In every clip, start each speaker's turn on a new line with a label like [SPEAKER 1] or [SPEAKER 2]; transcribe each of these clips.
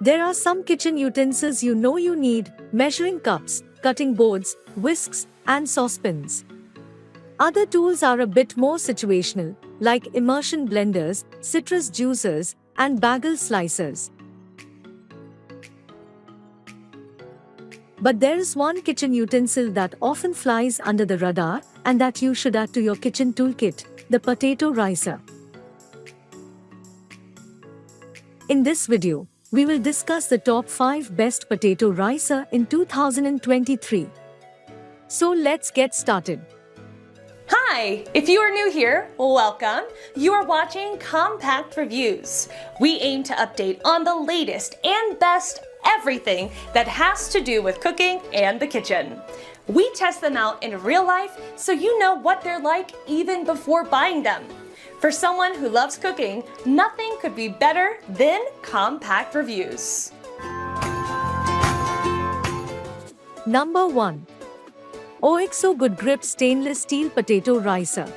[SPEAKER 1] There are some kitchen utensils you know you need: measuring cups, cutting boards, whisks, and saucepans. Other tools are a bit more situational, like immersion blenders, citrus juicers, and bagel slicers. But there is one kitchen utensil that often flies under the radar, and that you should add to your kitchen toolkit: the potato ricer. In this video, we will discuss the top 5 best potato ricer in 2023. So let's get started.
[SPEAKER 2] Hi! If you are new here, welcome. You are watching Compact Reviews. We aim to update on the latest and best everything that has to do with cooking and the kitchen. We test them out in real life so you know what they're like even before buying them. For someone who loves cooking, nothing could be better than Compact Reviews.
[SPEAKER 1] Number 1. OXO Good Grip Stainless Steel Potato Ricer.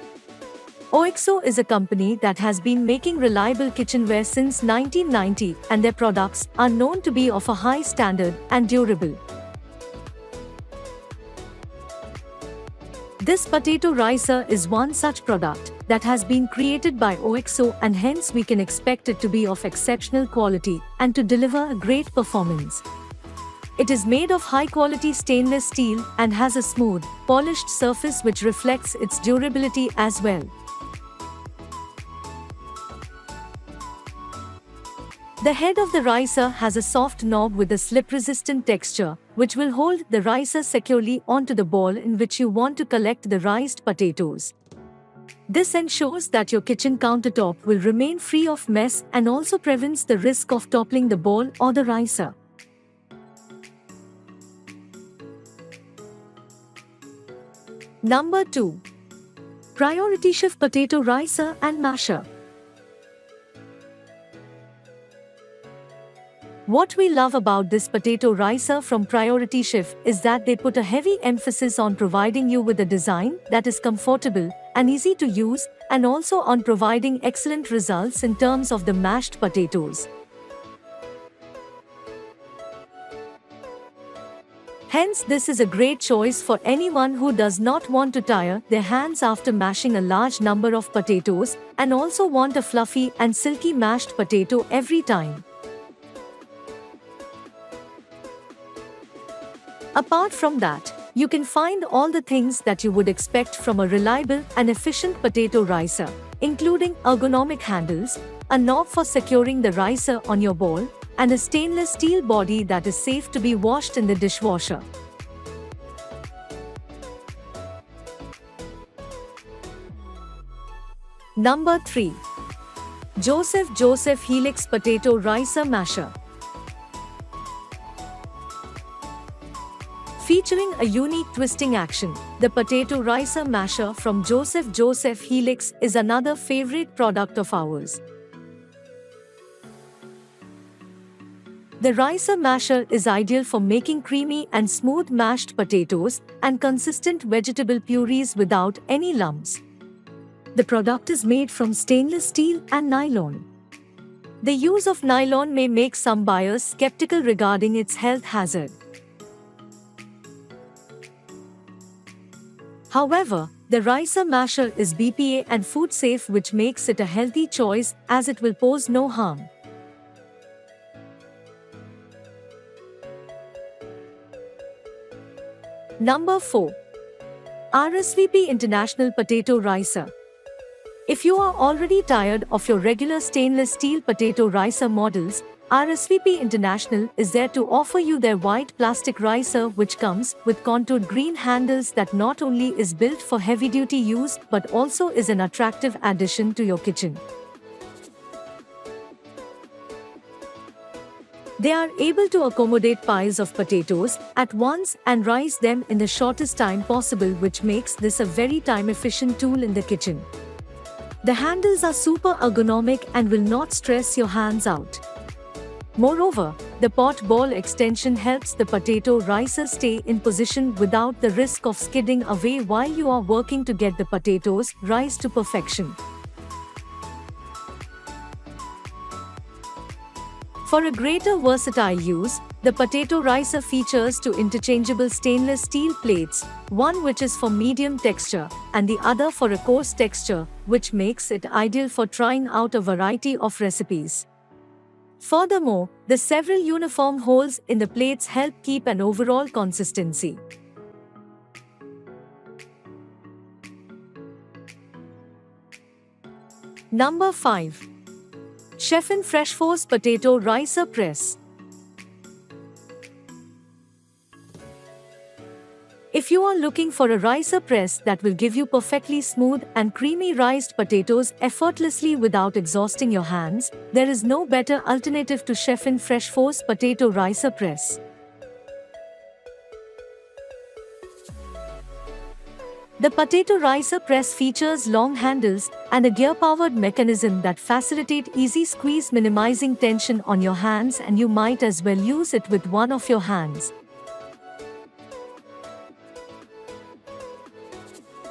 [SPEAKER 1] OXO is a company that has been making reliable kitchenware since 1990, and their products are known to be of a high standard and durable. This potato ricer is one such product that has been created by OXO, and hence we can expect it to be of exceptional quality and to deliver a great performance. It is made of high-quality stainless steel and has a smooth, polished surface which reflects its durability as well. The head of the ricer has a soft knob with a slip-resistant texture, which will hold the ricer securely onto the bowl in which you want to collect the riced potatoes. This ensures that your kitchen countertop will remain free of mess and also prevents the risk of toppling the bowl or the ricer. Number 2. Priority Chef Potato Ricer and Masher. What we love about this potato ricer from Priority Chef is that they put a heavy emphasis on providing you with a design that is comfortable and easy to use, and also on providing excellent results in terms of the mashed potatoes. Hence, this is a great choice for anyone who does not want to tire their hands after mashing a large number of potatoes and also want a fluffy and silky mashed potato every time. Apart from that, you can find all the things that you would expect from a reliable and efficient potato ricer, including ergonomic handles, a knob for securing the ricer on your bowl, and a stainless steel body that is safe to be washed in the dishwasher. Number 3. Joseph Helix Potato Ricer Masher. Featuring a unique twisting action, the potato ricer masher from Joseph Helix is another favorite product of ours. The ricer masher is ideal for making creamy and smooth mashed potatoes and consistent vegetable purees without any lumps. The product is made from stainless steel and nylon. The use of nylon may make some buyers skeptical regarding its health hazard. However, the ricer masher is BPA and food safe, which makes it a healthy choice as it will pose no harm. Number 4. RSVP International Potato Ricer. If you are already tired of your regular stainless steel potato ricer models, RSVP International is there to offer you their white plastic ricer, which comes with contoured green handles that not only is built for heavy-duty use but also is an attractive addition to your kitchen. They are able to accommodate piles of potatoes at once and rise them in the shortest time possible, which makes this a very time-efficient tool in the kitchen. The handles are super ergonomic and will not stress your hands out. Moreover, the pot ball extension helps the potato ricer stay in position without the risk of skidding away while you are working to get the potatoes rise to perfection. For a greater versatile use, the potato ricer features two interchangeable stainless steel plates, one which is for medium texture and the other for a coarse texture, which makes it ideal for trying out a variety of recipes. Furthermore, the several uniform holes in the plates help keep an overall consistency. Number 5. Chefin Fresh Force Potato Ricer Press. If you are looking for a ricer press that will give you perfectly smooth and creamy riced potatoes effortlessly without exhausting your hands, there is no better alternative to Chefin Fresh Force Potato Ricer Press. The potato ricer press features long handles and a gear-powered mechanism that facilitate easy squeeze, minimizing tension on your hands, and you might as well use it with one of your hands.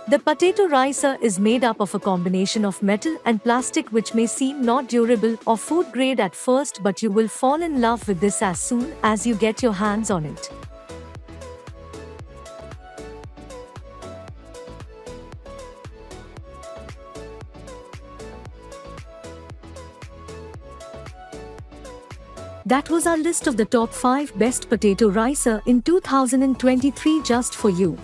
[SPEAKER 1] The potato ricer is made up of a combination of metal and plastic, which may seem not durable or food grade at first, but you will fall in love with this as soon as you get your hands on it. That was our list of the top 5 best potato ricer in 2023 just for you.